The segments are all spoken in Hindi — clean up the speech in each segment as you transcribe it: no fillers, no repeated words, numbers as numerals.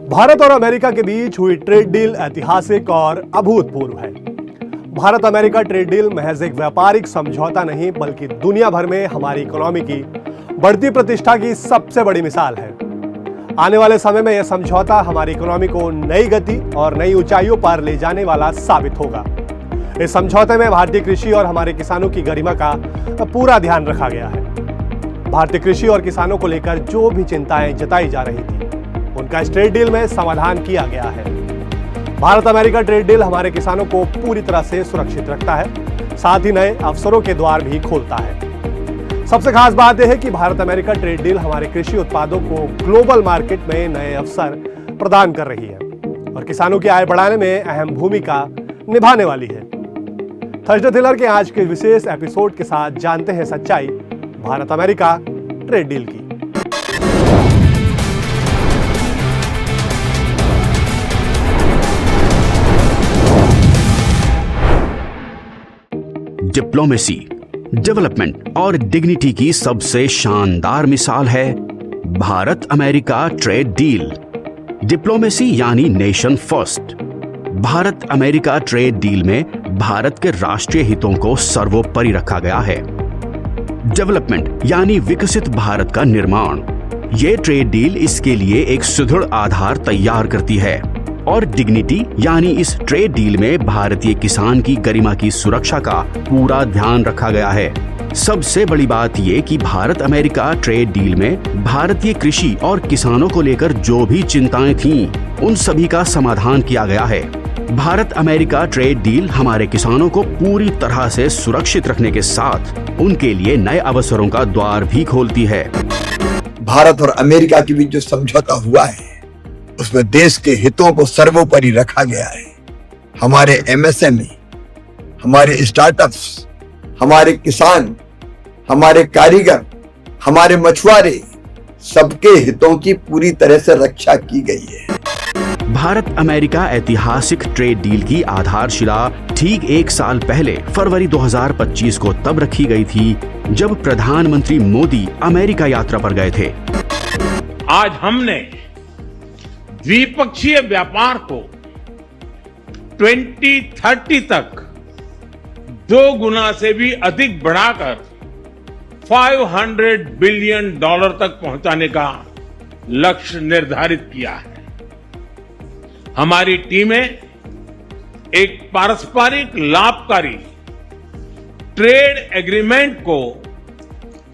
भारत और अमेरिका के बीच हुई ट्रेड डील ऐतिहासिक और अभूतपूर्व है। भारत अमेरिका ट्रेड डील महज एक व्यापारिक समझौता नहीं बल्कि दुनिया भर में हमारी इकोनॉमी की बढ़ती प्रतिष्ठा की सबसे बड़ी मिसाल है। आने वाले समय में यह समझौता हमारी इकोनॉमी को नई गति और नई ऊंचाइयों पर ले जाने वाला साबित होगा। इस समझौते में भारतीय कृषि और हमारे किसानों की गरिमा का पूरा ध्यान रखा गया है। भारतीय कृषि और किसानों को लेकर जो भी चिंताएं जताई जा रही थी उनका इस ट्रेड डील में समाधान किया गया है। भारत अमेरिका ट्रेड डील हमारे किसानों को पूरी तरह से सुरक्षित रखता है, साथ ही नए अवसरों के द्वार भी खोलता है। सबसे खास बात यह है कि भारत अमेरिका ट्रेड डील हमारे कृषि उत्पादों को ग्लोबल मार्केट में नए अवसर प्रदान कर रही है और किसानों की आय बढ़ाने में अहम भूमिका निभाने वाली है। थर्सडे थ्रिलर के आज के विशेष एपिसोड के साथ जानते हैं सच्चाई भारत अमेरिका ट्रेड डील की। डिप्लोमेसी, डेवलपमेंट और डिग्निटी की सबसे शानदार मिसाल है Bharat America trade deal. Diplomacy यानी nation first. Bharat America trade deal में भारत के राष्ट्रीय हितों को सर्वोपरि रखा गया है। डेवलपमेंट यानी विकसित भारत का निर्माण। ये ट्रेड डील इसके लिए एक सुदृढ़ आधार तैयार करती है। और डिग्निटी यानी इस ट्रेड डील में भारतीय किसान की गरिमा की सुरक्षा का पूरा ध्यान रखा गया है। सबसे बड़ी बात ये कि भारत अमेरिका ट्रेड डील में भारतीय कृषि और किसानों को लेकर जो भी चिंताएं थीं, उन सभी का समाधान किया गया है। भारत अमेरिका ट्रेड डील हमारे किसानों को पूरी तरह से सुरक्षित रखने के साथ उनके लिए नए अवसरों का द्वार भी खोलती है। भारत और अमेरिका के बीच जो समझौता हुआ है उसमें देश के हितों को सर्वोपरि रखा गया है। हमारे एमएसएमई, हमारे स्टार्टअप्स, हमारे किसान, हमारे कारीगर, हमारे मछुआरे, सबके हितों की पूरी तरह से रक्षा की गई है। भारत अमेरिका ऐतिहासिक ट्रेड डील की आधारशिला ठीक एक साल पहले फरवरी 2025 को तब रखी गई थी जब प्रधानमंत्री मोदी अमेरिका यात्रा पर गए थे। आज हमने द्विपक्षीय व्यापार को 2030 तक 2 गुना से भी अधिक बढ़ाकर $500 बिलियन तक पहुंचाने का लक्ष्य निर्धारित किया है। हमारी टीमें एक पारस्परिक लाभकारी ट्रेड एग्रीमेंट को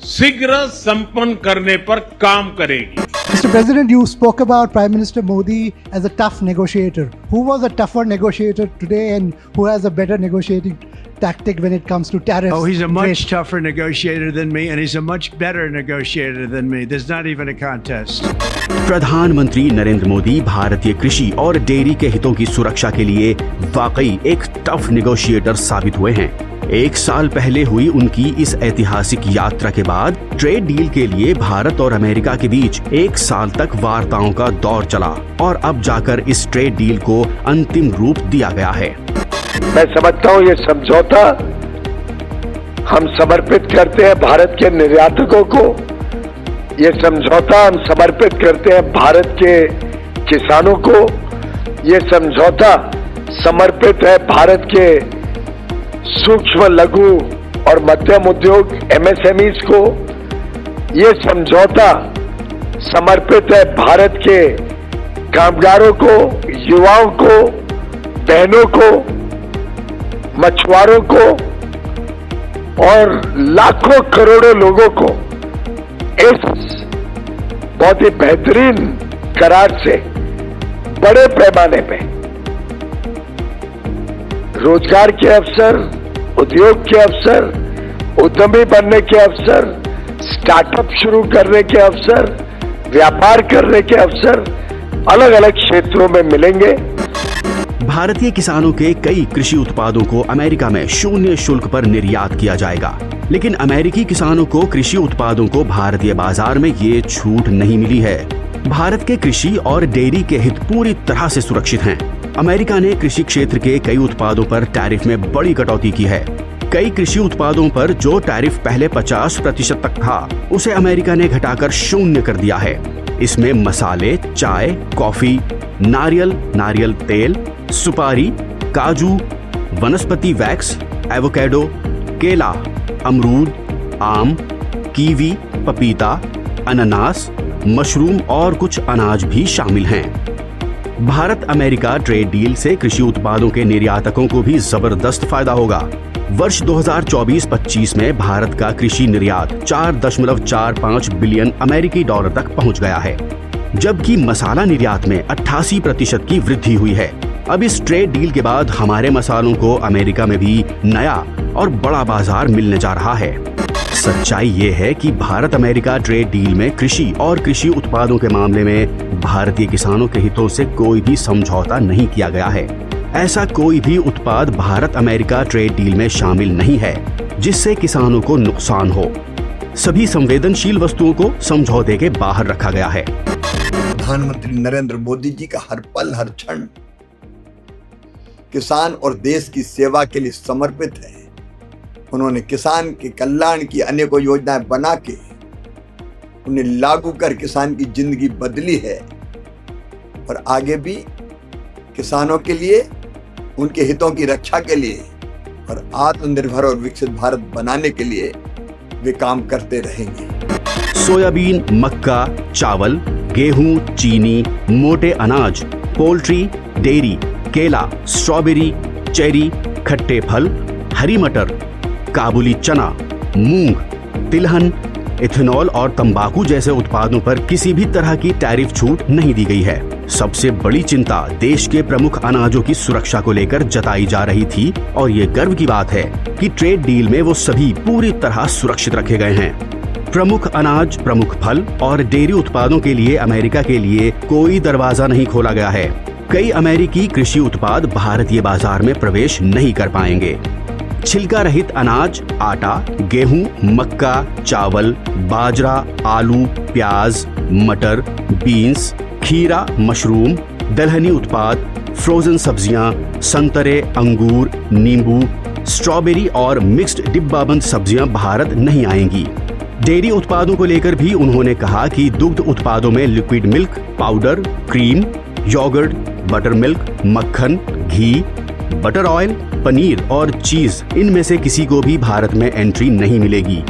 शीघ्र संपन्न करने पर काम करेगी। Mr. President, you spoke about Prime Minister Modi as a tough negotiator. Who was a tougher negotiator today and who has a better negotiating tactic when it comes to tariffs? Oh, he's a much tougher negotiator than me and he's a much better negotiator than me. There's not even a contest. प्रधानमंत्री नरेंद्र मोदी भारतीय कृषि और डेयरी के हितों की सुरक्षा के लिए वाकई एक टफ नेगोशिएटर साबित हुए हैं। एक साल पहले हुई उनकी इस ऐतिहासिक यात्रा के बाद ट्रेड डील के लिए भारत और अमेरिका के बीच एक साल तक वार्ताओं का दौर चला और अब जाकर इस ट्रेड डील को अंतिम रूप दिया गया है। मैं समझता हूँ ये समझौता हम समर्पित करते हैं भारत के निर्यातकों को, ये समझौता हम समर्पित करते हैं भारत के किसानों को, ये समझौता समर्पित है भारत के सूक्ष्म लघु और मध्यम उद्योग एमएसएमईज को, ये समझौता समर्पित है भारत के कामगारों को, युवाओं को, बहनों को, मछुआरों को और लाखों करोड़ों लोगों को इस बहुत ही बेहतरीन करार से बड़े पैमाने पे रोजगार के अवसर, उद्योग के अवसर, उद्यमी बनने के अवसर, स्टार्टअप शुरू करने के अवसर, व्यापार करने के अवसर अलग अलग क्षेत्रों में मिलेंगे। भारतीय किसानों के कई कृषि उत्पादों को अमेरिका में शून्य शुल्क पर निर्यात किया जाएगा, लेकिन अमेरिकी किसानों को कृषि उत्पादों को भारतीय बाजार में ये छूट नहीं मिली है। भारत के कृषि और डेयरी के हित पूरी तरह से सुरक्षित हैं। अमेरिका ने कृषि क्षेत्र के कई उत्पादों पर टैरिफ में बड़ी कटौती की है। कई कृषि उत्पादों पर जो टैरिफ पहले 50% तक था, उसे अमेरिका ने घटाकर 0 कर दिया है। इसमें मसाले, चाय, कॉफी, नारियल तेल, सुपारी, काजू, वनस्पति वैक्स, एवोकेडो, केला, अमरूद, आम, कीवी, पपीता, अनानास, मशरूम और कुछ अनाज भी शामिल हैं। भारत अमेरिका ट्रेड डील से कृषि उत्पादों के निर्यातकों को भी जबरदस्त फायदा होगा। वर्ष 2024-25 में भारत का कृषि निर्यात 4.45 बिलियन अमेरिकी डॉलर तक पहुंच गया है, जबकि मसाला निर्यात में 88% की वृद्धि हुई है। अब इस ट्रेड डील के बाद हमारे मसालों को अमेरिका में भी नया और बड़ा बाजार मिलने जा रहा है। सच्चाई ये है कि भारत अमेरिका ट्रेड डील में कृषि और कृषि उत्पादों के मामले में भारतीय किसानों के हितों से कोई भी समझौता नहीं किया गया है। ऐसा कोई भी उत्पाद भारत अमेरिका ट्रेड डील में शामिल नहीं है जिससे किसानों को नुकसान हो। सभी संवेदनशील वस्तुओं को समझौते के बाहर रखा गया है। प्रधानमंत्री नरेंद्र मोदी जी का हर पल हर क्षण किसान और देश की सेवा के लिए समर्पित है। उन्होंने किसान के कल्याण की अनेकों योजनाएं बना के उन्हें लागू कर किसान की जिंदगी बदली है और आगे भी किसानों के लिए, उनके हितों की रक्षा के लिए और आत्मनिर्भर और विकसित भारत बनाने के लिए वे काम करते रहेंगे। सोयाबीन, मक्का, चावल, गेहूं, चीनी, मोटे अनाज, पोल्ट्री, डेयरी, केला, स्ट्रॉबेरी, चेरी, खट्टे फल, हरी मटर, काबुली चना, मूंग, तिलहन, इथेनॉल और तंबाकू जैसे उत्पादों पर किसी भी तरह की टैरिफ छूट नहीं दी गई है। सबसे बड़ी चिंता देश के प्रमुख अनाजों की सुरक्षा को लेकर जताई जा रही थी और ये गर्व की बात है कि ट्रेड डील में वो सभी पूरी तरह सुरक्षित रखे गए हैं। प्रमुख अनाज, प्रमुख फल और डेयरी उत्पादों के लिए अमेरिका के लिए कोई दरवाजा नहीं खोला गया है। कई अमेरिकी कृषि उत्पाद भारतीय बाजार में प्रवेश नहीं कर पाएंगे। छिलका रहित अनाज, आटा, गेहूं, मक्का, चावल, बाजरा, आलू, प्याज, मटर, बीन्स, खीरा, मशरूम, दलहनी उत्पाद, फ्रोजन सब्जियां, संतरे, अंगूर, नींबू, स्ट्रॉबेरी और मिक्स्ड डिब्बाबंद सब्जियां भारत नहीं आएंगी। डेयरी उत्पादों को लेकर भी उन्होंने कहा कि दुग्ध उत्पादों में liquid milk, powder, cream, yoghurt, buttermilk, मक्खन, घी, बटर ऑयल, पनीर और चीज, इनमें से किसी को भी भारत में एंट्री नहीं मिलेगी।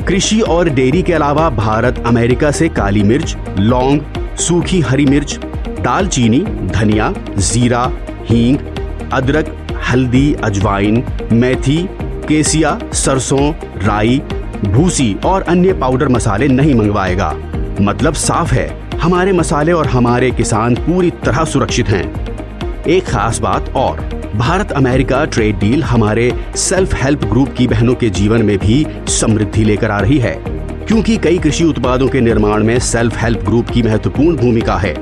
कृषि और डेयरी के अलावा भारत अमेरिका से काली मिर्च, लौंग, सूखी हरी मिर्च, दालचीनी, धनिया, जीरा, हींग, अदरक, हल्दी, अजवाइन, मेथी, केसिया, सरसों, राई, भूसी और अन्य पाउडर मसाले नहीं मंगवाएगा। मतलब साफ है, हमारे मसाले और हमारे किसान पूरी तरह सुरक्षित हैं। एक खास बात और, भारत अमेरिका ट्रेड डील हमारे सेल्फ हेल्प ग्रुप की बहनों के जीवन में भी समृद्धि लेकर आ रही है, क्योंकि कई कृषि उत्पादों के निर्माण में सेल्फ हेल्प ग्रुप की महत्वपूर्ण भूमिका है।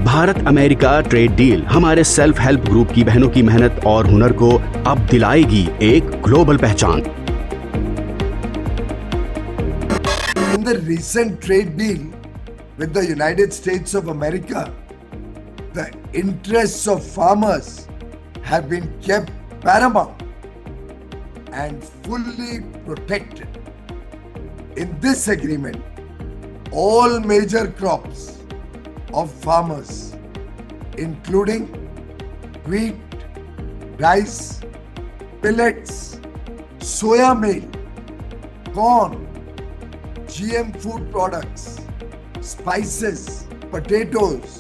भारत अमेरिका ट्रेड डील हमारे सेल्फ हेल्प ग्रुप की बहनों की मेहनत और हुनर को अब दिलाएगी एक ग्लोबल पहचान। In the recent trade deal with the United States of America, the interests of farmers have been kept paramount and fully protected. In this agreement, all major crops of farmers, including wheat, rice, pellets, soya meal, corn, GM food products, spices, potatoes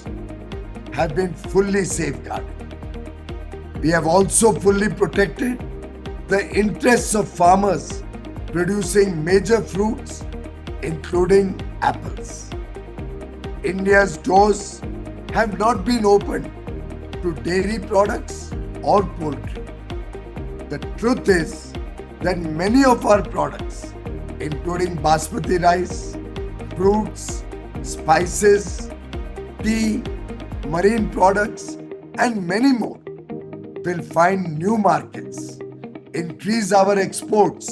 have been fully safeguarded. We have also fully protected the interests of farmers producing major fruits, including apples. India's doors have not been opened to dairy products or poultry. The truth is that many of our products, including basmati rice, fruits, spices, tea, marine products, and many more, will find new markets, increase our exports,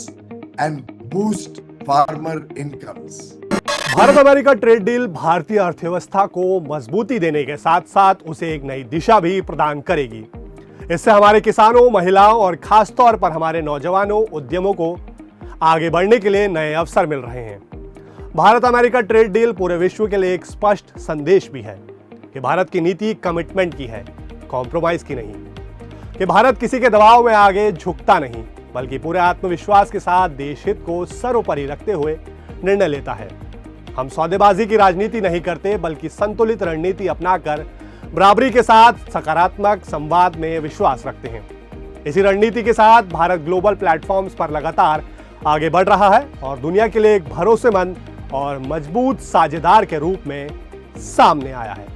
and boost farmer incomes. Bharat America trade deal भारतीय अर्थव्यवस्था को मजबूती देने के साथ साथ उसे एक नई दिशा भी प्रदान करेगी। इससे हमारे किसानों, महिलाओं और खासतौर पर हमारे नौजवानों, उद्यमों को आगे बढ़ने के लिए नए अवसर मिल रहे हैं। भारत अमेरिका ट्रेड डील पूरे विश्व के लिए एक स्पष्ट संदेश भी है कि भारत की नीति कमिटमेंट की है, कॉम्प्रोमाइज की नहीं, कि भारत किसी के दबाव में आगे झुकता नहीं बल्कि पूरे आत्मविश्वास के साथ देश हित को सर्वोपरि रखते हुए निर्णय लेता है। हम सौदेबाजी की राजनीति नहीं करते बल्कि संतुलित रणनीति अपनाकर बराबरी के साथ सकारात्मक संवाद में विश्वास रखते हैं। इसी रणनीति के साथ भारत ग्लोबल प्लेटफॉर्म्स पर लगातार आगे बढ़ रहा है और दुनिया के लिए एक भरोसेमंद और मजबूत साझेदार के रूप में सामने आया है।